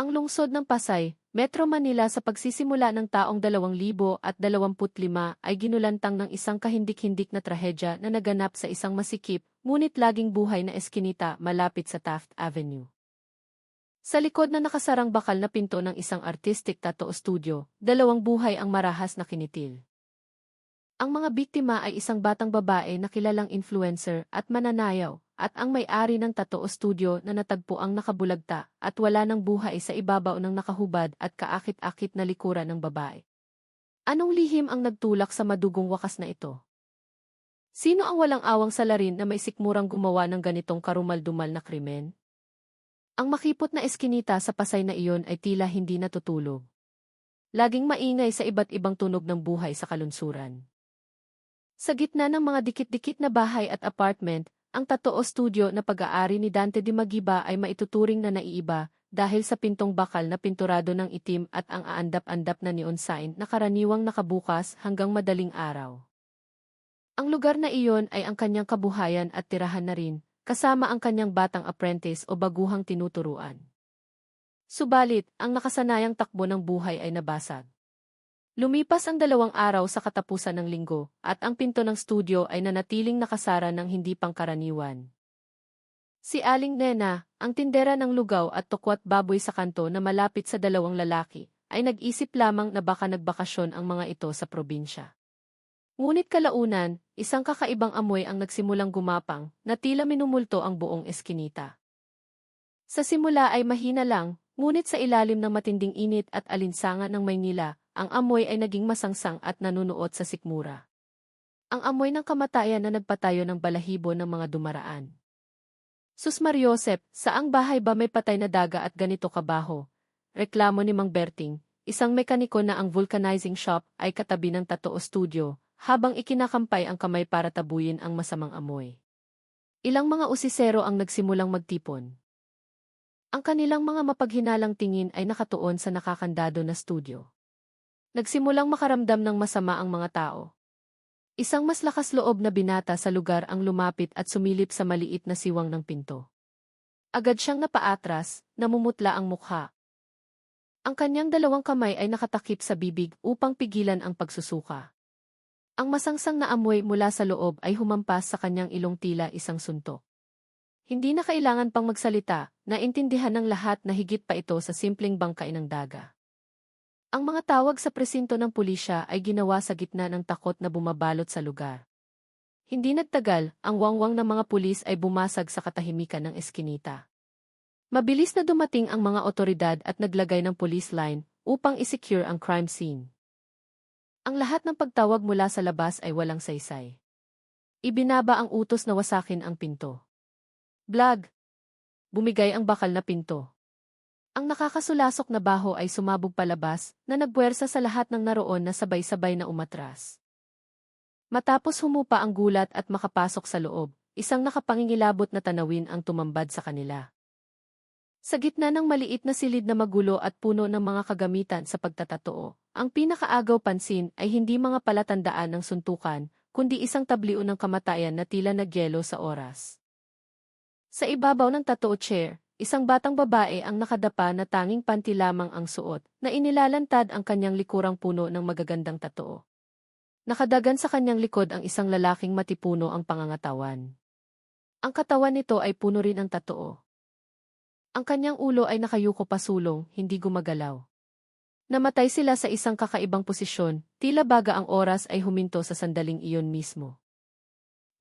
Ang lungsod ng Pasay, Metro Manila sa pagsisimula ng taong 2025 ay ginulantang ng isang kahindik-hindik na trahedya na naganap sa isang masikip, ngunit laging buhay na eskinita malapit sa Taft Avenue. Sa likod na nakasarang bakal na pinto ng isang artistic tattoo studio, dalawang buhay ang marahas na kinitil. Ang mga biktima ay isang batang babae na kilalang influencer at mananayaw, at ang may-ari ng tattoo studio na natagpuang nakabulagta at wala ng buhay sa ibabaw ng nakahubad at kaakit-akit na likuran ng babae. Anong lihim ang nagtulak sa madugong wakas na ito? Sino ang walang-awang salarin na may sikmurang gumawa ng ganitong karumal-dumal na krimen? Ang makipot na eskinita sa Pasay na iyon ay tila hindi natutulog. Laging maingay sa iba't ibang tunog ng buhay sa kalunsuran. Sa gitna ng mga dikit-dikit na bahay at apartment, ang tattoo studio na pag-aari ni Dante Di Magiba ay maituturing na naiiba dahil sa pintong bakal na pinturado ng itim at ang aandap-andap na neon sign na karaniwang nakabukas hanggang madaling araw. Ang lugar na iyon ay ang kanyang kabuhayan at tirahan na rin, kasama ang kanyang batang apprentice o baguhang tinuturuan. Subalit, ang nakasanayang takbo ng buhay ay nabasag. Lumipas ang 2 araw sa katapusan ng linggo, at ang pinto ng studio ay nanatiling nakasara ng hindi pangkaraniwan. Si Aling Nena, ang tindera ng lugaw at tokwat baboy sa kanto na malapit sa 2 lalaki, ay nag-isip lamang na baka nagbakasyon ang mga ito sa probinsya. Ngunit kalaunan, isang kakaibang amoy ang nagsimulang gumapang, na tila minumulto ang buong eskinita. Sa simula ay mahina lang, ngunit sa ilalim ng matinding init at alinsangan ng Maynila, ang amoy ay naging masangsang at nanunuot sa sikmura. Ang amoy ng kamatayan na nagpatayo ng balahibo ng mga dumaraan. Sus Mariosep, saang bahay ba may patay na daga at ganito kabaho? Reklamo ni Mang Berting, isang mekaniko na ang vulcanizing shop ay katabi ng tattoo studio, habang ikinakampay ang kamay para tabuyin ang masamang amoy. Ilang mga usisero ang nagsimulang magtipon. Ang kanilang mga mapaghinalang tingin ay nakatuon sa nakakandado na studio. Nagsimulang makaramdam ng masama ang mga tao. Isang mas lakas loob na binata sa lugar ang lumapit at sumilip sa maliit na siwang ng pinto. Agad siyang napaatras, namumutla ang mukha. Ang kanyang 2 kamay ay nakatakip sa bibig upang pigilan ang pagsusuka. Ang masangsang na amoy mula sa loob ay humampas sa kanyang ilong tila isang suntok. Hindi na kailangan pang magsalita, naintindihan ng lahat na higit pa ito sa simpleng bangkay ng daga. Ang mga tawag sa presinto ng pulisya ay ginawa sa gitna ng takot na bumabalot sa lugar. Hindi nagtagal, ang wangwang ng mga pulis ay bumasag sa katahimikan ng eskinita. Mabilis na dumating ang mga otoridad at naglagay ng police line upang isecure ang crime scene. Ang lahat ng pagtawag mula sa labas ay walang saysay. Ibinaba ang utos na wasakin ang pinto. Blag! Bumigay ang bakal na pinto. Ang nakakasulasok na baho ay sumabog palabas na nagpuwersa sa lahat ng naroon na sabay-sabay na umatras. Matapos humupa ang gulat at makapasok sa loob, isang nakapangingilabot na tanawin ang tumambad sa kanila. Sa gitna ng maliit na silid na magulo at puno ng mga kagamitan sa pagtatatoo, ang pinakaagaw pansin ay hindi mga palatandaan ng suntukan, kundi isang tabliw ng kamatayan na tila nagyelo sa oras. Sa ibabaw ng tattoo chair, isang batang babae ang nakadapa na tanging panty lamang ang suot, na inilalantad ang kanyang likurang puno ng magagandang tattoo. Nakadagan sa kanyang likod ang isang lalaking matipuno ang pangangatawan. Ang katawan nito ay puno rin ang tattoo. Ang kanyang ulo ay nakayuko pasulong, hindi gumagalaw. Namatay sila sa isang kakaibang posisyon, tila baga ang oras ay huminto sa sandaling iyon mismo.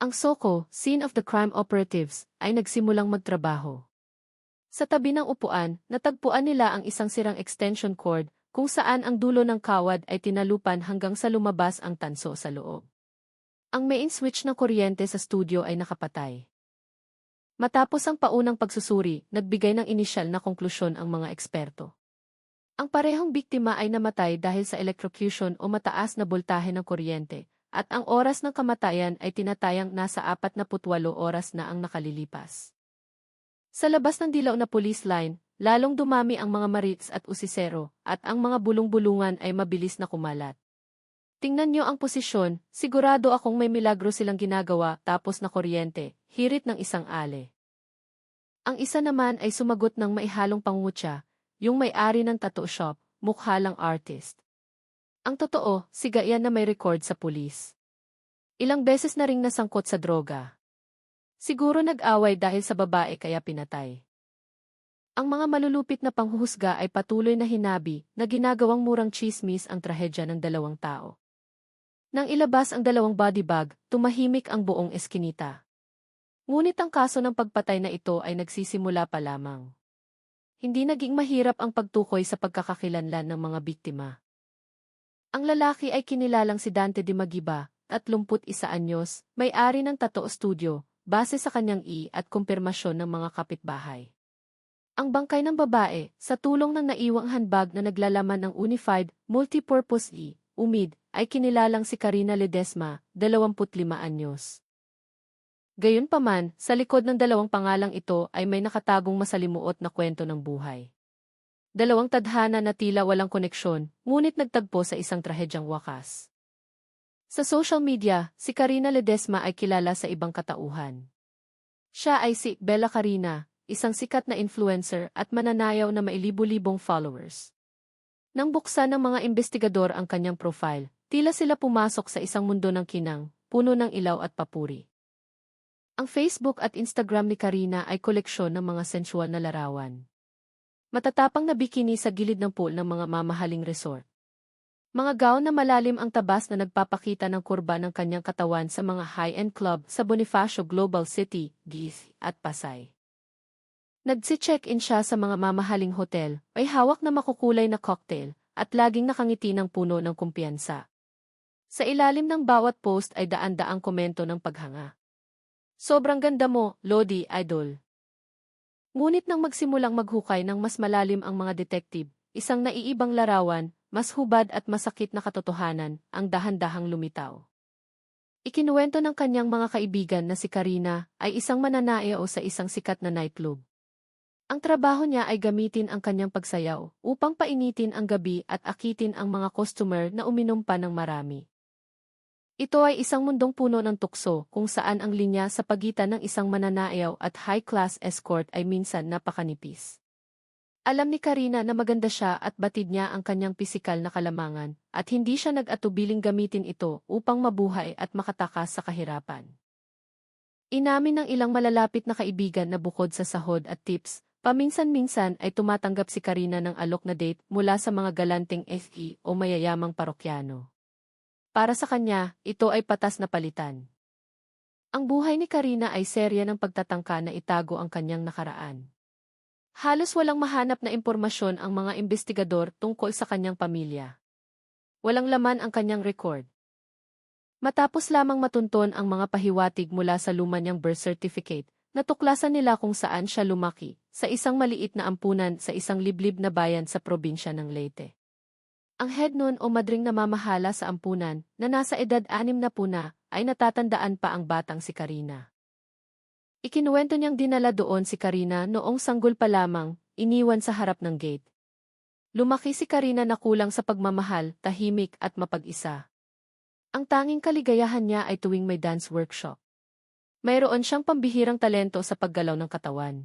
Ang SOCO, Scene of the Crime Operatives, ay nagsimulang magtrabaho. Sa tabi ng upuan, natagpuan nila ang isang sirang extension cord, kung saan ang dulo ng kawad ay tinalupan hanggang sa lumabas ang tanso sa loob. Ang main switch ng kuryente sa studio ay nakapatay. Matapos ang paunang pagsusuri, nagbigay ng inisyal na konklusyon ang mga eksperto. Ang parehong biktima ay namatay dahil sa electrocution o mataas na boltahe ng kuryente, at ang oras ng kamatayan ay tinatayang nasa 48 oras na ang nakalilipas. Sa labas ng dilaw na police line, lalong dumami ang mga marits at usisero, at ang mga bulong-bulungan ay mabilis na kumalat. Tingnan nyo ang posisyon, sigurado akong may milagro silang ginagawa tapos na kuryente, hirit ng isang ale. Ang isa naman ay sumagot ng maihalong pangungutya, yung may-ari ng tattoo shop, mukha lang artist. Ang totoo, si Gayan na may record sa pulis. Ilang beses na ring nasangkot sa droga. Siguro nag-away dahil sa babae kaya pinatay. Ang mga malulupit na panghuhusga ay patuloy na hinabi na ginagawang murang tsismis ang trahedya ng dalawang tao. Nang ilabas ang dalawang body bag, tumahimik ang buong eskinita. Ngunit ang kaso ng pagpatay na ito ay nagsisimula pa lamang. Hindi naging mahirap ang pagtukoy sa pagkakakilanlan ng mga biktima. Ang lalaki ay kinilalang si Dante Di Magiba, 31 anyos, may-ari ng tattoo studio, base sa kanyang at kumpirmasyon ng mga kapitbahay. Ang bangkay ng babae, sa tulong ng naiwang handbag na naglalaman ng Unified Multipurpose UMID, ay kinilalang si Karina Ledesma, 25 anyos. Gayunpaman, sa likod ng dalawang pangalang ito ay may nakatagong masalimuot na kwento ng buhay. Dalawang tadhana na tila walang koneksyon, ngunit nagtagpo sa isang trahedyang wakas. Sa social media, si Karina Ledesma ay kilala sa ibang katauhan. Siya ay si Bella Karina, isang sikat na influencer at mananayaw na may libu-libong followers. Nang buksan ng mga investigador ang kanyang profile, tila sila pumasok sa isang mundo ng kinang, puno ng ilaw at papuri. Ang Facebook at Instagram ni Karina ay koleksyon ng mga sensual na larawan. Matatapang na bikini sa gilid ng pool ng mga mamahaling resort. Mga gown na malalim ang tabas na nagpapakita ng kurba ng kanyang katawan sa mga high-end club sa Bonifacio Global City, Giz, at Pasay. Nagsi-check-in siya sa mga mamahaling hotel, ay hawak na makukulay na cocktail, at laging nakangiti ng puno ng kumpiyansa. Sa ilalim ng bawat post ay daan-daang komento ng paghanga. Sobrang ganda mo, Lodi, idol. Ngunit nang magsimulang maghukay ng mas malalim ang mga detective, isang naiibang larawan, mas hubad at masakit na katotohanan, ang dahan-dahang lumitaw. Ikinuwento ng kanyang mga kaibigan na si Karina ay isang mananayaw sa isang sikat na nightclub. Ang trabaho niya ay gamitin ang kanyang pagsayaw upang painitin ang gabi at akitin ang mga customer na uminom pa ng marami. Ito ay isang mundong puno ng tukso kung saan ang linya sa pagitan ng isang mananayaw at high-class escort ay minsan napakanipis. Alam ni Karina na maganda siya at batid niya ang kanyang pisikal na kalamangan at hindi siya nag-atubiling gamitin ito upang mabuhay at makatakas sa kahirapan. Inamin ng ilang malalapit na kaibigan na bukod sa sahod at tips, paminsan-minsan ay tumatanggap si Karina ng alok na date mula sa mga galanteng FE o mayayamang parokyano. Para sa kanya, ito ay patas na palitan. Ang buhay ni Karina ay serya ng pagtatangka na itago ang kanyang nakaraan. Halos walang mahanap na impormasyon ang mga investigador tungkol sa kanyang pamilya. Walang laman ang kanyang record. Matapos lamang matunton ang mga pahiwatig mula sa luma niyang birth certificate, natuklasan nila kung saan siya lumaki, sa isang maliit na ampunan sa isang liblib na bayan sa probinsya ng Leyte. Ang head nun o madring namamahala sa ampunan, na nasa edad 60 na, ay natatandaan pa ang batang si Karina. Ikinuwento niyang dinala doon si Karina noong sanggol pa lamang, iniwan sa harap ng gate. Lumaki si Karina na kulang sa pagmamahal, tahimik at mapag-isa. Ang tanging kaligayahan niya ay tuwing may dance workshop. Mayroon siyang pambihirang talento sa paggalaw ng katawan.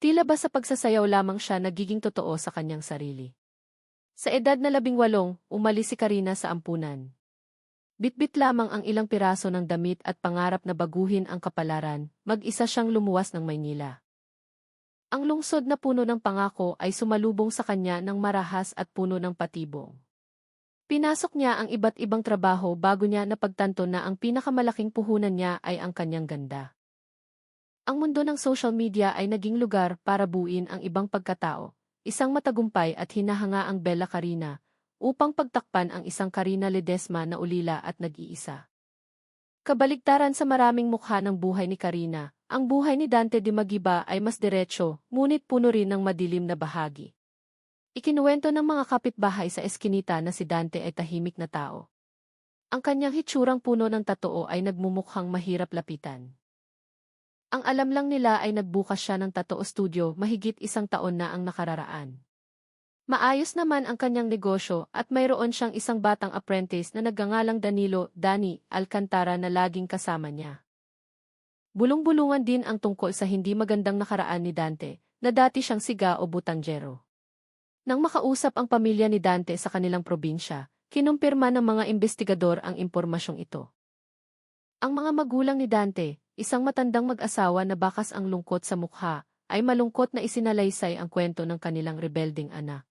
Tila ba sa pagsasayaw lamang siya nagiging totoo sa kanyang sarili. Sa edad na 18, umalis si Karina sa ampunan. Bitbit lamang ang ilang piraso ng damit at pangarap na baguhin ang kapalaran, mag-isa siyang lumuwas ng Maynila. Ang lungsod na puno ng pangako ay sumalubong sa kanya ng marahas at puno ng patibong. Pinasok niya ang iba't ibang trabaho bago niya napagtanto na ang pinakamalaking puhunan niya ay ang kanyang ganda. Ang mundo ng social media ay naging lugar para buuin ang ibang pagkatao, isang matagumpay at hinahanga ang Bella Karina, upang pagtakpan ang isang Karina Ledesma na ulila at nag-iisa. Kabaligtaran sa maraming mukha ng buhay ni Karina, ang buhay ni Dante Di Magiba ay mas diretso, ngunit puno rin ng madilim na bahagi. Ikinuwento ng mga kapitbahay sa eskinita na si Dante ay tahimik na tao. Ang kanyang hitsurang puno ng tatoo ay nagmumukhang mahirap lapitan. Ang alam lang nila ay nagbukas siya ng tattoo studio mahigit 1 taon na ang nakararaan. Maayos naman ang kanyang negosyo at mayroon siyang isang batang apprentice na nagngangalang Danny Alcantara na laging kasama niya. Bulong-bulungan din ang tungkol sa hindi magandang nakaraan ni Dante, na dati siyang siga o butangjero. Nang makausap ang pamilya ni Dante sa kanilang probinsya, kinumpirma ng mga investigador ang impormasyong ito. Ang mga magulang ni Dante, isang matandang mag-asawa na bakas ang lungkot sa mukha, ay malungkot na isinalaysay ang kwento ng kanilang rebelding anak.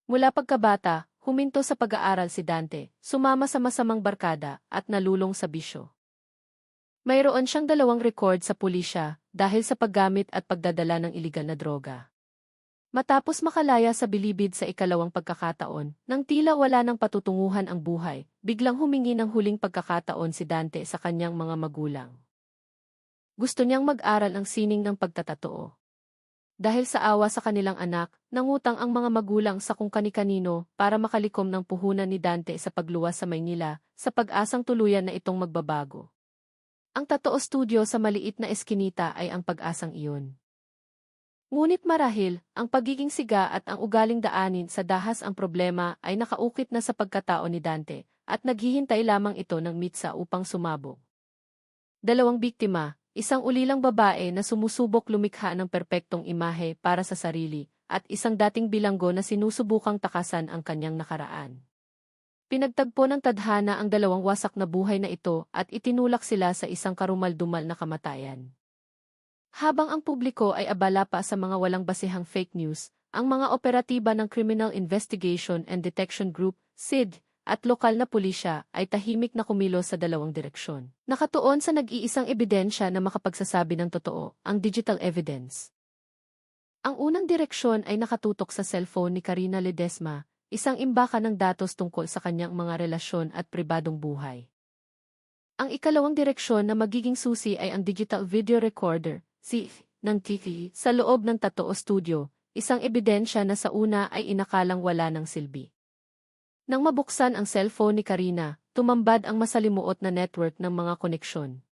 Mula pagkabata, huminto sa pag-aaral si Dante, sumama sa masamang barkada, at nalulong sa bisyo. Mayroon siyang 2 record sa pulisya dahil sa paggamit at pagdadala ng iligal na droga. Matapos makalaya sa bilibid sa ikalawang pagkakataon, nang tila wala ng patutunguhan ang buhay, biglang humingi ng huling pagkakataon si Dante sa kanyang mga magulang. Gusto niyang mag-aral ang sining ng pagtatatoo. Dahil sa awa sa kanilang anak, nangutang ang mga magulang sa kung kani-kanino para makalikom ng puhunan ni Dante sa pagluwas sa Maynila, sa pag-asang tuluyan na itong magbabago. Ang Tatoo Studio sa maliit na eskinita ay ang pag-asang iyon. Ngunit marahil, ang pagiging siga at ang ugaling daanin sa dahas ang problema ay nakaukit na sa pagkatao ni Dante, at naghihintay lamang ito ng mitsa upang sumabog. 2 biktima, isang ulilang babae na sumusubok lumikha ng perpektong imahe para sa sarili, at isang dating bilanggo na sinusubukang takasan ang kanyang nakaraan. Pinagtagpo ng tadhana ang 2 wasak na buhay na ito at itinulak sila sa isang karumal-dumal na kamatayan. Habang ang publiko ay abala pa sa mga walang basehang fake news, ang mga operatiba ng Criminal Investigation and Detection Group, CID, at lokal na pulisya ay tahimik na kumilos sa 2 direksyon. Nakatuon sa nag-iisang ebidensya na makapagsasabi ng totoo, ang digital evidence. Ang unang direksyon ay nakatutok sa cellphone ni Karina Ledesma, isang imbaka ng datos tungkol sa kanyang mga relasyon at pribadong buhay. Ang ikalawang direksyon na magiging susi ay ang digital video recorder, ng TV, sa loob ng Tatoo Studio, isang ebidensya na sa una ay inakalang wala ng silbi. Nang mabuksan ang cellphone ni Karina, tumambad ang masalimuot na network ng mga koneksyon.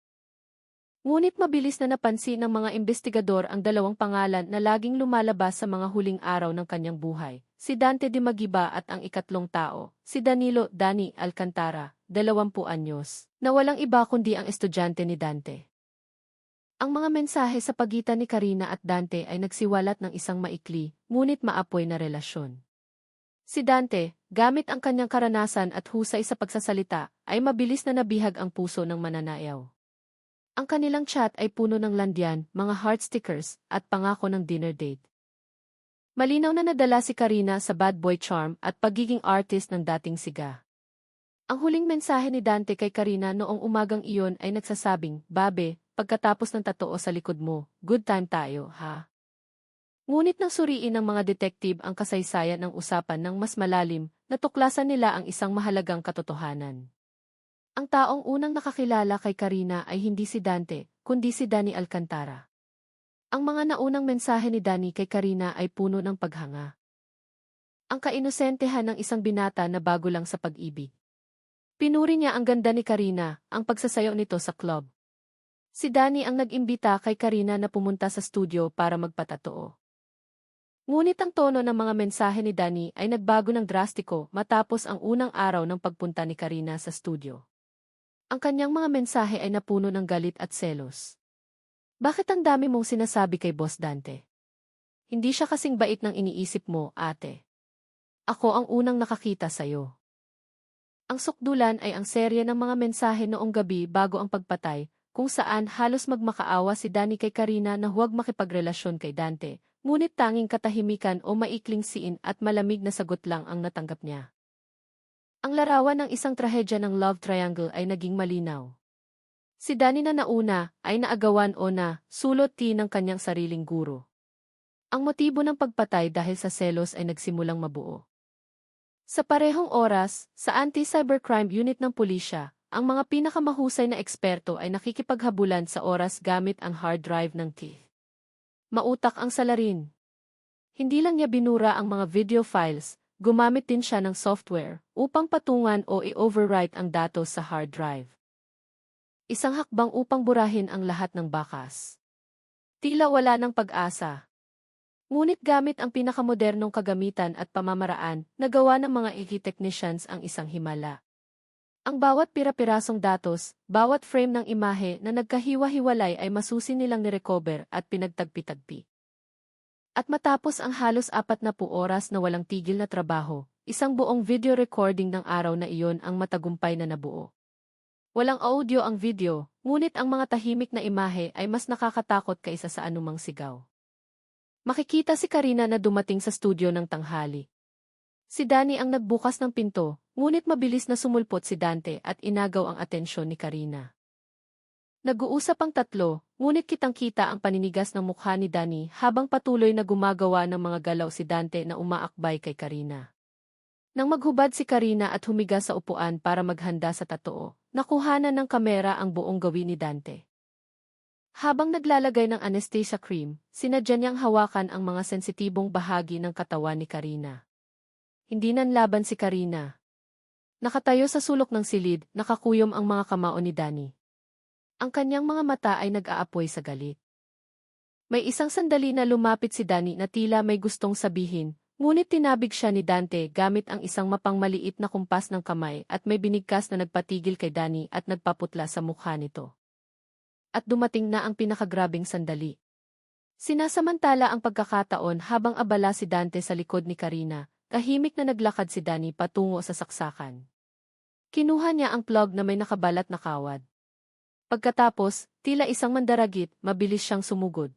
Ngunit mabilis na napansin ng mga investigador ang 2 pangalan na laging lumalabas sa mga huling araw ng kanyang buhay, si Dante de Magiba at ang ikatlong tao, si Danilo Danny Alcantara, 20 anyos, na walang iba kundi ang estudyante ni Dante. Ang mga mensahe sa pagitan ni Karina at Dante ay nagsiwalat ng isang maikli, ngunit maapoy na relasyon. Si Dante, gamit ang kanyang karanasan at husay sa pagsasalita, ay mabilis na nabihag ang puso ng mananayaw. Ang kanilang chat ay puno ng landyan, mga heart stickers, at pangako ng dinner date. Malinaw na nadala si Karina sa bad boy charm at pagiging artist ng dating siga. Ang huling mensahe ni Dante kay Karina noong umagang iyon ay nagsasabing, "Babe, pagkatapos ng tatoo sa likod mo, good time tayo, ha?" Ngunit nang suriin ng mga detective ang kasaysayan ng usapan ng mas malalim, natuklasan nila ang isang mahalagang katotohanan. Ang taong unang nakakilala kay Karina ay hindi si Dante, kundi si Danny Alcantara. Ang mga naunang mensahe ni Danny kay Karina ay puno ng paghanga. Ang kainosentehan ng isang binata na bago lang sa pag-ibig. Pinuri niya ang ganda ni Karina, ang pagsasayaw nito sa club. Si Danny ang nag-imbita kay Karina na pumunta sa studio para magpatatoo. Ngunit ang tono ng mga mensahe ni Danny ay nagbago ng drastiko matapos ang unang araw ng pagpunta ni Karina sa studio. Ang kanyang mga mensahe ay napuno ng galit at selos. "Bakit ang dami mong sinasabi kay Boss Dante? Hindi siya kasing bait ng iniisip mo, ate. Ako ang unang nakakita sa'yo." Ang sukdulan ay ang serye ng mga mensahe noong gabi bago ang pagpatay, kung saan halos magmakaawa si Danny kay Karina na huwag makipagrelasyon kay Dante, ngunit tanging katahimikan o maikling siin at malamig na sagot lang ang natanggap niya. Ang larawan ng isang trahedya ng love triangle ay naging malinaw. Si Danny na nauna ay naagawan o na sulot ng kanyang sariling guro. Ang motibo ng pagpatay dahil sa selos ay nagsimulang mabuo. Sa parehong oras, sa Anti-Cybercrime Unit ng pulisya, ang mga pinakamahusay na eksperto ay nakikipaghabulan sa oras gamit ang hard drive ng T. Mautak ang salarin. Hindi lang niya binura ang mga video files, gumamit din siya ng software upang patungan o i-overwrite ang datos sa hard drive. Isang hakbang upang burahin ang lahat ng bakas. Tila wala ng pag-asa. Ngunit gamit ang pinakamodernong kagamitan at pamamaraan, nagawa ng mga IT technicians ang isang himala. Ang bawat pira-pirasong datos, bawat frame ng imahe na nagkahiwa-hiwalay ay masusi nilang nirecover at pinagtagpi-tagpi. At matapos ang halos 40 oras na walang tigil na trabaho, isang buong video recording ng araw na iyon ang matagumpay na nabuo. Walang audio ang video, ngunit ang mga tahimik na imahe ay mas nakakatakot kaysa sa anumang sigaw. Makikita si Karina na dumating sa studio ng tanghali. Si Danny ang nagbukas ng pinto, ngunit mabilis na sumulpot si Dante at inagaw ang atensyon ni Karina. Nag-uusap ang tatlo, ngunit kitang-kita ang paninigas ng mukha ni Danny habang patuloy na gumagawa ng mga galaw si Dante na umaakbay kay Karina. Nang maghubad si Karina at humiga sa upuan para maghanda sa totoo, nakuhanan ng kamera ang buong gawin ni Dante. Habang naglalagay ng anesthesia cream, sinadya niyang hawakan ang mga sensitibong bahagi ng katawan ni Karina. Hindi nanlaban si Karina. Nakatayo sa sulok ng silid, nakakuyom ang mga kamao ni Danny. Ang kanyang mga mata ay nag-aapoy sa galit. May isang sandali na lumapit si Danny na tila may gustong sabihin, ngunit tinabig siya ni Dante gamit ang isang mapangmaliit na kumpas ng kamay at may binigkas na nagpatigil kay Danny at nagpaputla sa mukha nito. At dumating na ang pinakagrabing sandali. Sinasamantala ang pagkakataon habang abala si Dante sa likod ni Karina, tahimik na naglakad si Danny patungo sa saksakan. Kinuha niya ang plug na may nakabalat na kawad. Pagkatapos, tila isang mandaragit, mabilis siyang sumugod.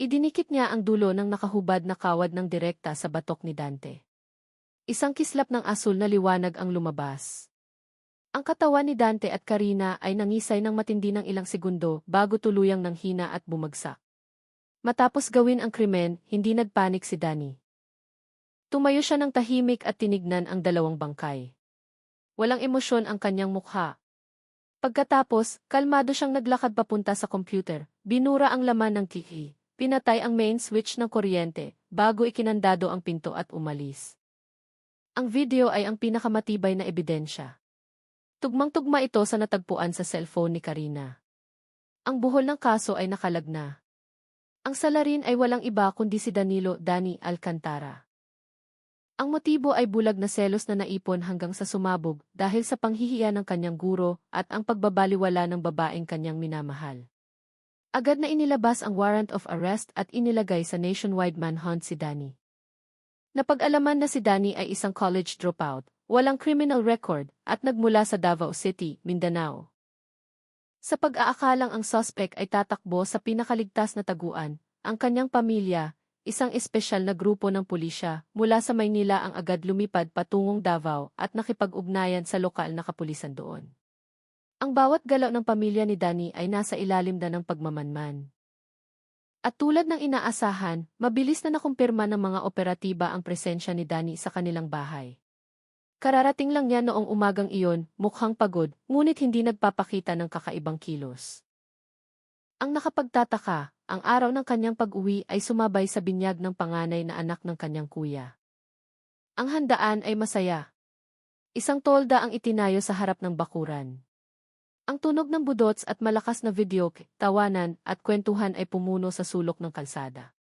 Idinikit niya ang dulo ng nakahubad na kawad ng direkta sa batok ni Dante. Isang kislap ng asul na liwanag ang lumabas. Ang katawan ni Dante at Karina ay nangisay ng matindi ng ilang segundo bago tuluyang nanghina at bumagsak. Matapos gawin ang krimen, hindi nagpanik si Danny. Tumayo siya ng tahimik at tinignan ang dalawang bangkay. Walang emosyon ang kanyang mukha. Pagkatapos, kalmado siyang naglakad papunta sa computer, binura ang laman ng TV. Pinatay ang main switch ng kuryente, bago ikinandado ang pinto at umalis. Ang video ay ang pinakamatibay na ebidensya. Tugmang-tugma ito sa natagpuan sa cellphone ni Karina. Ang buhol ng kaso ay nakalag na. Ang salarin ay walang iba kundi si Danny Alcantara. Ang motibo ay bulag na selos na naipon hanggang sa sumabog dahil sa panghihiya ng kanyang guro at ang pagbabaliwala ng babaeng kanyang minamahal. Agad na inilabas ang warrant of arrest at inilagay sa nationwide manhunt si Danny. Napag-alaman na si Danny ay isang college dropout, walang criminal record, at nagmula sa Davao City, Mindanao. Sa pag-aakalang ang suspect ay tatakbo sa pinakaligtas na taguan, ang kanyang pamilya, isang espesyal na grupo ng pulisya mula sa Maynila ang agad lumipad patungong Davao at nakipag-ugnayan sa lokal na kapulisan doon. Ang bawat galaw ng pamilya ni Danny ay nasa ilalim na ng pagmamanman. At tulad ng inaasahan, mabilis na nakumpirma ng mga operatiba ang presensya ni Danny sa kanilang bahay. Kararating lang niya noong umagang iyon, mukhang pagod, ngunit hindi nagpapakita ng kakaibang kilos. Ang nakapagtataka, ang araw ng kanyang pag-uwi ay sumabay sa binyag ng panganay na anak ng kanyang kuya. Ang handaan ay masaya. Isang tolda ang itinayo sa harap ng bakuran. Ang tunog ng budots at malakas na videoke, tawanan at kwentuhan ay pumuno sa sulok ng kalsada.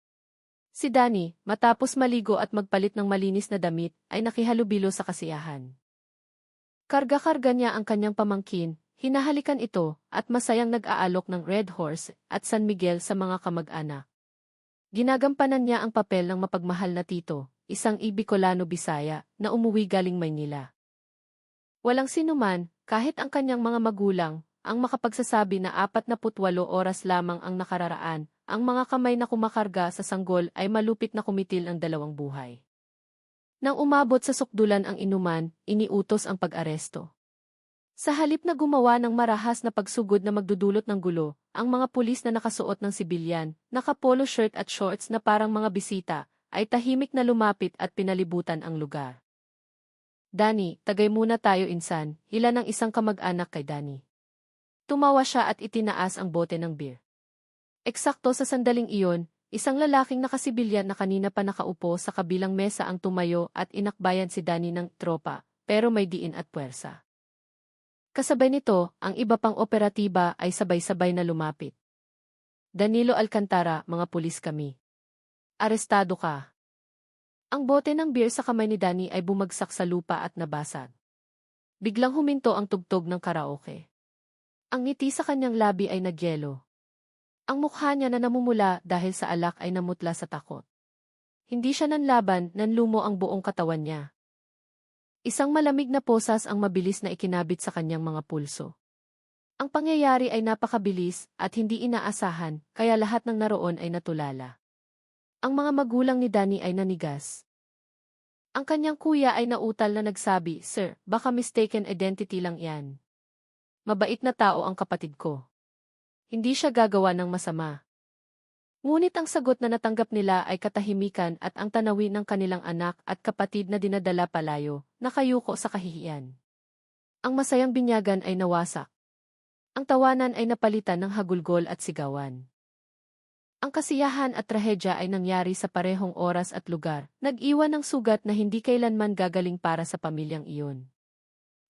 Si Danny, matapos maligo at magpalit ng malinis na damit, ay nakihalubilo sa kasiyahan. Karga-karga niya ang kanyang pamangkin, hinahalikan ito, at masayang nag-aalok ng Red Horse at San Miguel sa mga kamag-anak. Ginagampanan niya ang papel ng mapagmahal na tito, isang Bicolano Bisaya, na umuwi galing Maynila. Walang sinuman, kahit ang kanyang mga magulang, ang makapagsasabi na 48 oras lamang ang nakararaan, ang mga kamay na kumakarga sa sanggol ay malupit na kumitil ang dalawang buhay. Nang umabot sa sukdulan ang inuman, iniutos ang pag-aresto. Sa halip na gumawa ng marahas na pagsugod na magdudulot ng gulo, ang mga pulis na nakasuot ng sibilyan, naka-polo shirt at shorts na parang mga bisita, ay tahimik na lumapit at pinalibutan ang lugar. Danny, tagay muna tayo insan, hila ng isang kamag-anak kay Danny. Tumawa siya at itinaas ang bote ng beer. Eksakto sa sandaling iyon, isang lalaking nakasibilyan na kanina pa nakaupo sa kabilang mesa ang tumayo at inakbayan si Danny ng tropa, pero may diin at puwersa. Kasabay nito, ang iba pang operatiba ay sabay-sabay na lumapit. Danilo Alcantara, mga pulis kami. Arestado ka. Ang bote ng beer sa kamay ni Danny ay bumagsak sa lupa at nabasag. Biglang huminto ang tugtog ng karaoke. Ang ngiti sa kanyang labi ay nagyelo. Ang mukha niya na namumula dahil sa alak ay namutla sa takot. Hindi siya nanlaban, nanlumo ang buong katawan niya. Isang malamig na posas ang mabilis na ikinabit sa kanyang mga pulso. Ang pangyayari ay napakabilis at hindi inaasahan, kaya lahat ng naroon ay natulala. Ang mga magulang ni Danny ay nanigas. Ang kanyang kuya ay nautal na nagsabi, "Sir, baka mistaken identity lang yan. Mabait na tao ang kapatid ko. Hindi siya gagawa ng masama." Ngunit ang sagot na natanggap nila ay katahimikan at ang tanawin ng kanilang anak at kapatid na dinadala palayo, nakayuko sa kahihiyan. Ang masayang binyagan ay nawasak. Ang tawanan ay napalitan ng hagulgol at sigawan. Ang kasiyahan at trahedya ay nangyari sa parehong oras at lugar, nag-iwan ng sugat na hindi kailanman gagaling para sa pamilyang iyon.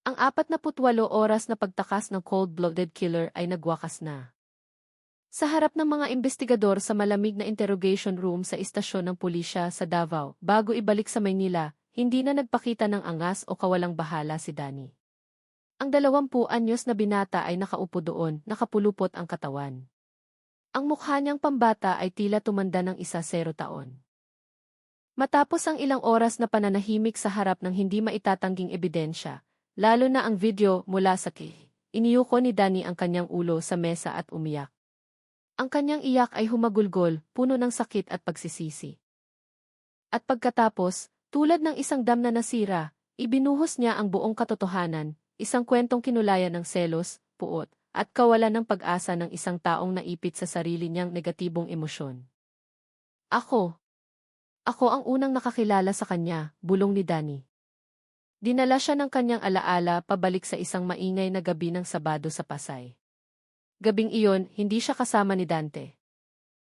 Ang 48 oras na pagtakas ng cold-blooded killer ay nagwakas na. Sa harap ng mga investigador sa malamig na interrogation room sa istasyon ng pulisya sa Davao, bago ibalik sa Maynila, hindi na nagpakita ng angas o kawalang bahala si Danny. Ang 20 anyos na binata ay nakaupo doon, nakapulupot ang katawan. Ang mukha niyang pambata ay tila tumanda ng 10 taon. Matapos ang ilang oras na pananahimik sa harap ng hindi maitatangging ebidensya, lalo na ang video mula sa iniyuko ni Danny ang kanyang ulo sa mesa at umiyak. Ang kanyang iyak ay humagulgol, puno ng sakit at pagsisisi. At pagkatapos, tulad ng isang dam na nasira, ibinuhos niya ang buong katotohanan, isang kwentong kinulayan ng selos, puot, at kawalan ng pag-asa ng isang taong naipit sa sarili niyang negatibong emosyon. Ako ang unang nakakilala sa kanya, bulong ni Danny. Dinala siya ng kanyang alaala pabalik sa isang maingay na gabi ng Sabado sa Pasay. Gabing iyon, hindi siya kasama ni Dante.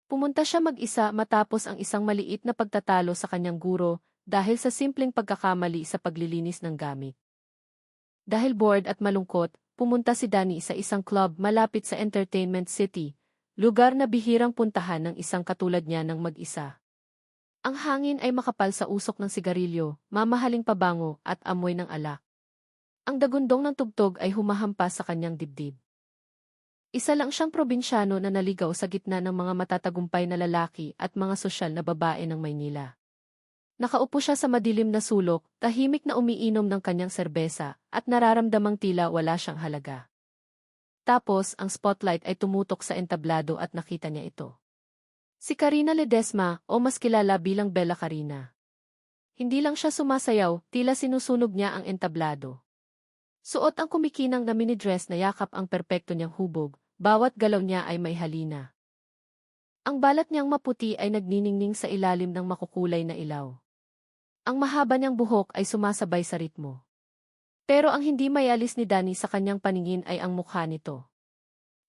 Pumunta siya mag-isa matapos ang isang maliit na pagtatalo sa kanyang guro dahil sa simpleng pagkakamali sa paglilinis ng gamit. Dahil bored at malungkot, pumunta si Danny sa isang club malapit sa Entertainment City, lugar na bihirang puntahan ng isang katulad niya ng mag-isa. Ang hangin ay makapal sa usok ng sigarilyo, mamahaling pabango at amoy ng alak. Ang dagundong ng tugtog ay humahampas sa kanyang dibdib. Isa lang siyang probinsyano na naligaw sa gitna ng mga matatagumpay na lalaki at mga sosyal na babae ng Maynila. Nakaupo siya sa madilim na sulok, tahimik na umiinom ng kanyang serbesa, at nararamdamang tila wala siyang halaga. Tapos, ang spotlight ay tumutok sa entablado at nakita niya ito. Si Karina Ledesma, o mas kilala bilang Bella Karina. Hindi lang siya sumasayaw, tila sinusunog niya ang entablado. Suot ang kumikinang na minidress na yakap ang perpekto niyang hubog, bawat galaw niya ay may halina. Ang balat niyang maputi ay nagniningning sa ilalim ng makukulay na ilaw. Ang mahaba niyang buhok ay sumasabay sa ritmo. Pero ang hindi mayalis ni Danny sa kanyang paningin ay ang mukha nito.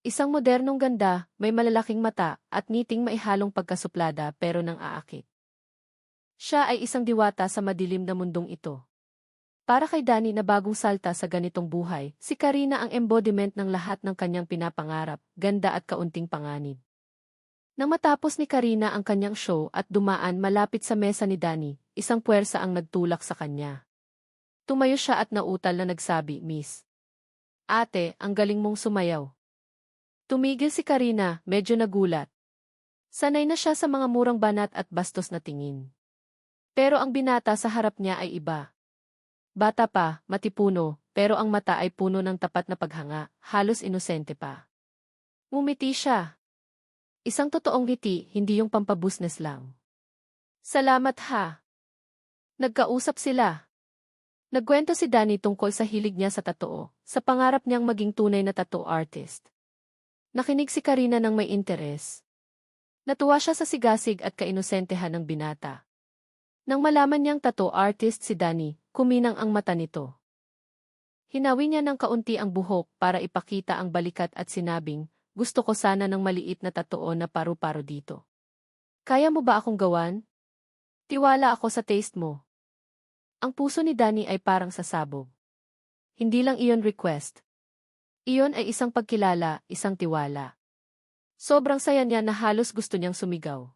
Isang modernong ganda, may malalaking mata, at ngiting maihalong pagkasuplada pero nang aakit. Siya ay isang diwata sa madilim na mundong ito. Para kay Danny na bagong salta sa ganitong buhay, si Karina ang embodiment ng lahat ng kanyang pinapangarap, ganda at kaunting panganib. Nang matapos ni Karina ang kanyang show at dumaan malapit sa mesa ni Danny, isang puwersa ang nagtulak sa kanya. Tumayo siya at nautal na nagsabi, "Miss. Ate, ang galing mong sumayaw." Tumigil si Karina, medyo nagulat. Sanay na siya sa mga murang banat at bastos na tingin. Pero ang binata sa harap niya ay iba. Bata pa, matipuno, pero ang mata ay puno ng tapat na paghanga, halos inosente pa. Ngumiti siya. Isang totoong ngiti, hindi yung pampabusnes lang. "Salamat ha." Nagkausap sila. Nagkwento si Danny tungkol sa hilig niya sa tattoo, sa pangarap niyang maging tunay na tattoo artist. Nakinig si Karina ng may interes. Natuwa siya sa sigasig at kainosentehan ng binata. Nang malaman niyang tattoo artist si Danny, kuminang ang mata nito. Hinawi niya ng kaunti ang buhok para ipakita ang balikat at sinabing, "Gusto ko sana ng maliit na tattoo na paru-paro dito. Kaya mo ba akong gawan? Tiwala ako sa taste mo." Ang puso ni Danny ay parang sasabog. Hindi lang iyon request. Iyon ay isang pagkilala, isang tiwala. Sobrang saya niya na halos gusto niyang sumigaw.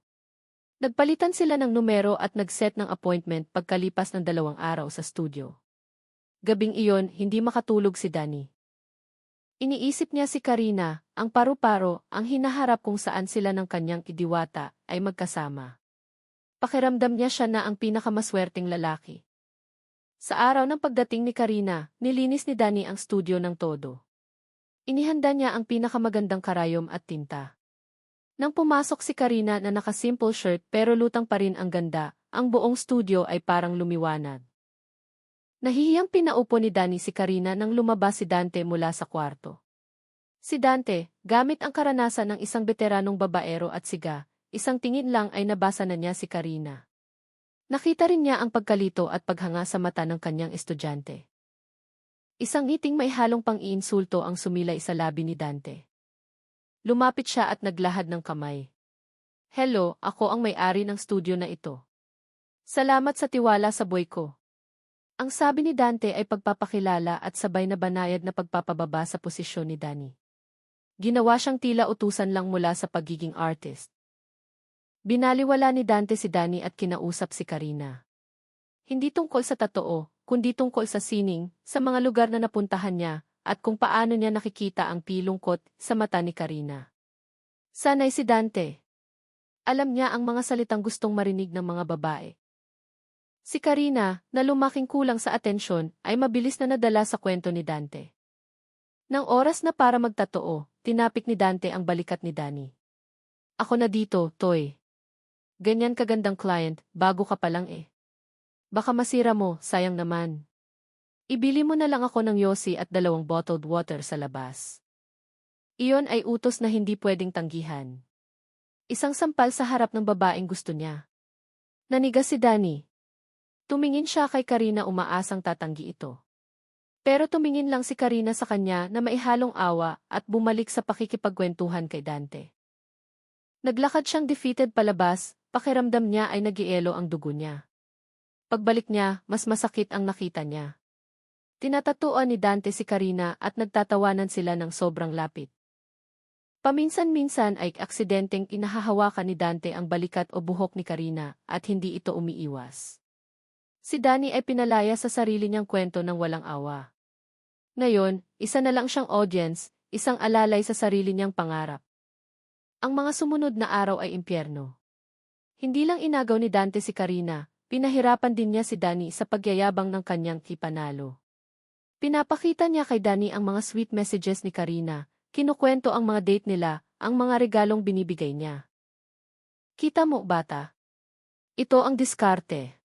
Nagpalitan sila ng numero at nag-set ng appointment pagkalipas ng 2 araw sa studio. Gabing iyon, hindi makatulog si Danny. Iniisip niya si Karina, ang paru-paro, ang hinaharap kung saan sila ng kanyang idiwata, ay magkasama. Pakiramdam niya siya na ang pinakamaswerteng lalaki. Sa araw ng pagdating ni Karina, nilinis ni Danny ang studio ng todo. Inihanda niya ang pinakamagandang karayom at tinta. Nang pumasok si Karina na naka-simple shirt pero lutang pa rin ang ganda, ang buong studio ay parang lumiwanag. Nahihiyang pinaupo ni Danny si Karina nang lumabas si Dante mula sa kwarto. Si Dante, gamit ang karanasan ng isang veteranong babaero at siga, isang tingin lang ay nabasa na niya si Karina. Nakita rin niya ang pagkalito at paghanga sa mata ng kanyang estudyante. Isang ngiting may halong pang-iinsulto ang sumilay sa labi ni Dante. Lumapit siya at naglahad ng kamay. Hello, ako ang may-ari ng studio na ito. Salamat sa tiwala sa buhay ko. Ang sabi ni Dante ay pagpapakilala at sabay na banayad na pagpapababa sa posisyon ni Danny. Ginawa siyang tila utusan lang mula sa pagiging artist. Binaliwala ni Dante si Danny at kinausap si Karina. Hindi tungkol sa totoo, kundi tungkol sa sining, sa mga lugar na napuntahan niya, at kung paano niya nakikita ang pilungkot sa mata ni Karina. Sanay si Dante. Alam niya ang mga salitang gustong marinig ng mga babae. Si Karina, na lumaking kulang sa atensyon, ay mabilis na nadala sa kwento ni Dante. Nang oras na para magtatoo, tinapik ni Dante ang balikat ni Danny. Ako na dito, Toy. Ganyan kagandang client, bago ka pa lang eh. Baka masira mo, sayang naman. Ibili mo na lang ako ng yosi at 2 bottled water sa labas. Iyon ay utos na hindi pwedeng tanggihan. Isang sampal sa harap ng babaeng gusto niya. Nanigas si Danny. Tumingin siya kay Karina umaasang tatanggi ito. Pero tumingin lang si Karina sa kanya na maihalong awa at bumalik sa pakikipagkwentuhan kay Dante. Naglakad siyang defeated palabas, pakiramdam niya ay nagielo ang dugo niya. Pagbalik niya, mas masakit ang nakita niya. Tinatatuan ni Dante si Karina at nagtatawanan sila ng sobrang lapit. Paminsan-minsan ay aksidenteng inahahawakan ni Dante ang balikat o buhok ni Karina at hindi ito umiiwas. Si Danny ay pinalaya sa sarili niyang kwento ng walang awa. Ngayon, isa na lang siyang audience, isang alalay sa sarili niyang pangarap. Ang mga sumunod na araw ay impyerno. Hindi lang inagaw ni Dante si Karina, pinahirapan din niya si Danny sa pagyayabang ng kanyang kipanalo. Pinapakita niya kay Danny ang mga sweet messages ni Karina, kinukwento ang mga date nila, ang mga regalong binibigay niya. Kita mo, bata? Ito ang diskarte.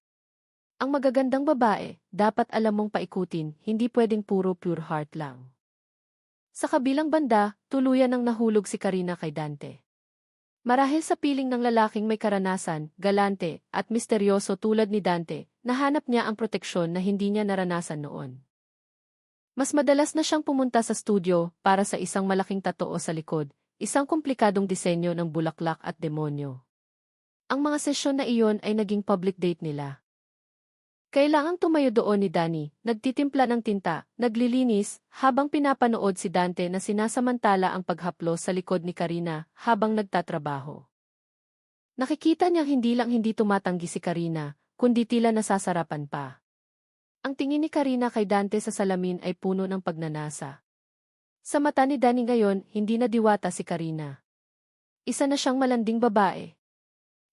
Ang magagandang babae, dapat alam mong paikutin, hindi pwedeng puro pure heart lang. Sa kabilang banda, tuluyan ang nahulog si Karina kay Dante. Marahil sa piling ng lalaking may karanasan, galante, at misteryoso tulad ni Dante, nahanap niya ang proteksyon na hindi niya naranasan noon. Mas madalas na siyang pumunta sa studio para sa isang malaking tatoo sa likod, isang komplikadong disenyo ng bulaklak at demonyo. Ang mga sesyon na iyon ay naging public date nila. Kailangang tumayo doon ni Danny, nagtitimpla ng tinta, naglilinis, habang pinapanood si Dante na sinasamantala ang paghaplos sa likod ni Karina habang nagtatrabaho. Nakikita niyang hindi tumatanggi si Karina, kundi tila nasasarapan pa. Ang tingin ni Karina kay Dante sa salamin ay puno ng pagnanasa. Sa mata ni Danny ngayon, hindi na diwata si Karina. Isa na siyang malanding babae.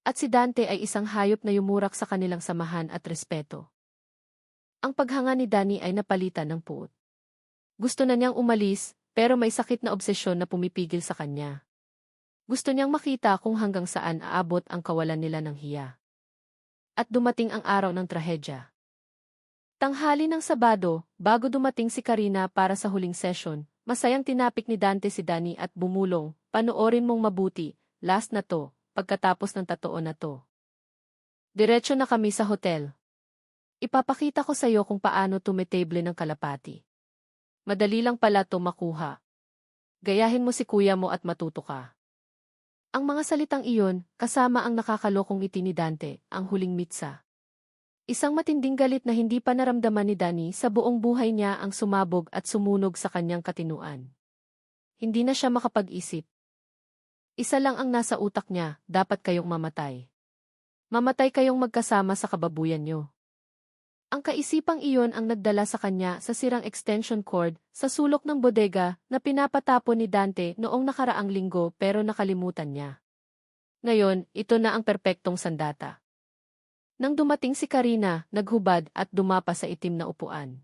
At si Dante ay isang hayop na yumurak sa kanilang samahan at respeto. Ang paghanga ni Danny ay napalitan ng puot. Gusto na niyang umalis, pero may sakit na obsesyon na pumipigil sa kanya. Gusto niyang makita kung hanggang saan aabot ang kawalan nila ng hiya. At dumating ang araw ng trahedya. Tanghali ng Sabado, bago dumating si Karina para sa huling session, masayang tinapik ni Dante si Danny at bumulong, panoorin mong mabuti, last na to, pagkatapos ng totoo na to. Diretso na kami sa hotel. Ipapakita ko sa iyo kung paano tumitable ng kalapati. Madali lang pala to makuha. Gayahin mo si kuya mo at matuto ka. Ang mga salitang iyon, kasama ang nakakalokong ngiti ni Dante, ang huling mitsa. Isang matinding galit na hindi pa naramdaman ni Danny sa buong buhay niya ang sumabog at sumunog sa kanyang katinuan. Hindi na siya makapag-isip. Isa lang ang nasa utak niya, dapat kayong mamatay. Mamatay kayong magkasama sa kababuyan niyo. Ang kaisipang iyon ang nagdala sa kanya sa sirang extension cord sa sulok ng bodega na pinapatapon ni Dante noong nakaraang linggo pero nakalimutan niya. Ngayon, ito na ang perpektong sandata. Nang dumating si Karina, naghubad at dumapa sa itim na upuan.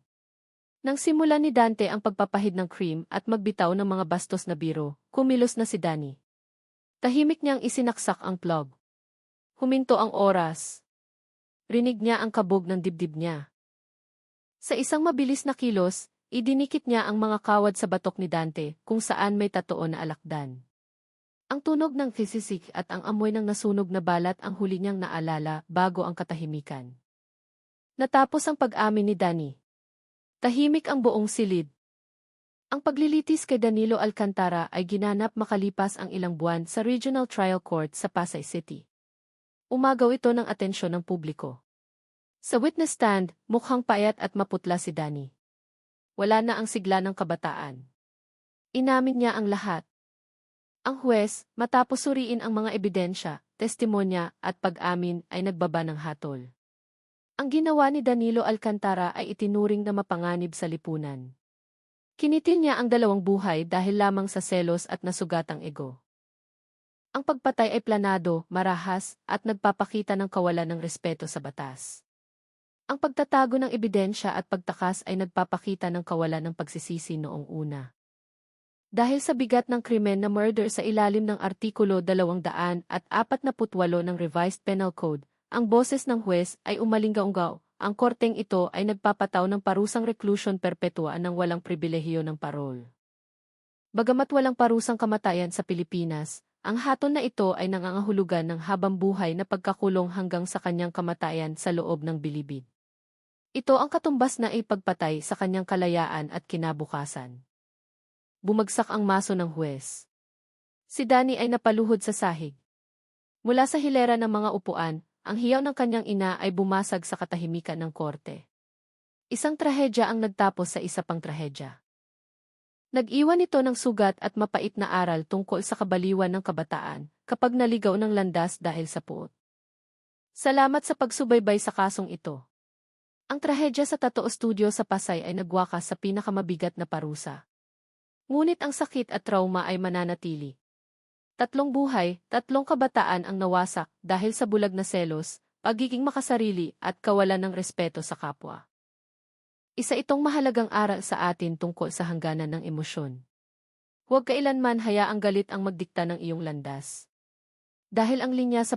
Nang simulan ni Dante ang pagpapahid ng cream at magbitaw ng mga bastos na biro, kumilos na si Danny. Tahimik niyang isinaksak ang plug. Huminto ang oras. Rinig niya ang kabog ng dibdib niya. Sa isang mabilis na kilos, idinikit niya ang mga kawad sa batok ni Dante kung saan may tatoo na alakdan. Ang tunog ng kisisik at ang amoy ng nasunog na balat ang huli niyang naalala bago ang katahimikan. Natapos ang pag-amin ni Danny. Tahimik ang buong silid. Ang paglilitis kay Danilo Alcantara ay ginanap makalipas ang ilang buwan sa Regional Trial Court sa Pasay City. Umagaw ito ng atensyon ng publiko. Sa witness stand, mukhang payat at maputla si Danny. Wala na ang sigla ng kabataan. Inamin niya ang lahat. Ang huwes, matapos suriin ang mga ebidensya, testimonya at pag-amin ay nagbaba ng hatol. Ang ginawa ni Danilo Alcantara ay itinuring na mapanganib sa lipunan. Kinitil niya ang 2 buhay dahil lamang sa selos at nasugatang ego. Ang pagpatay ay planado, marahas, at nagpapakita ng kawalan ng respeto sa batas. Ang pagtatago ng ebidensya at pagtakas ay nagpapakita ng kawalan ng pagsisisi noong una. Dahil sa bigat ng krimen na murder sa ilalim ng Artikulo 248 ng Revised Penal Code, ang boses ng huwes ay umalinggaunggaw. Ang korteng ito ay nagpapataw ng parusang reclusion perpetua ng walang pribilehiyo ng parol. Bagamat walang parusang kamatayan sa Pilipinas, ang hatol na ito ay nangangahulugan ng habang buhay na pagkakulong hanggang sa kanyang kamatayan sa loob ng bilibid. Ito ang katumbas na ipagpatay sa kanyang kalayaan at kinabukasan. Bumagsak ang maso ng huwes. Si Danny ay napaluhod sa sahig. Mula sa hilera ng mga upuan, ang hiyaw ng kanyang ina ay bumasag sa katahimikan ng korte. Isang trahedya ang nagtapos sa isa pang trahedya. Nag-iwan ito ng sugat at mapait na aral tungkol sa kabaliwan ng kabataan kapag naligaw ng landas dahil sa puot. Salamat sa pagsubaybay sa kasong ito. Ang trahedya sa Tattoo Studio sa Pasay ay nagwakas sa pinakamabigat na parusa. Ngunit ang sakit at trauma ay mananatili. 3 buhay, 3 kabataan ang nawasak dahil sa bulag na selos, pagiging makasarili at kawalan ng respeto sa kapwa. Isa itong mahalagang aral sa atin tungkol sa hangganan ng emosyon. Huwag kailanman hayaang galit ang magdikta ng iyong landas. Dahil ang linya sa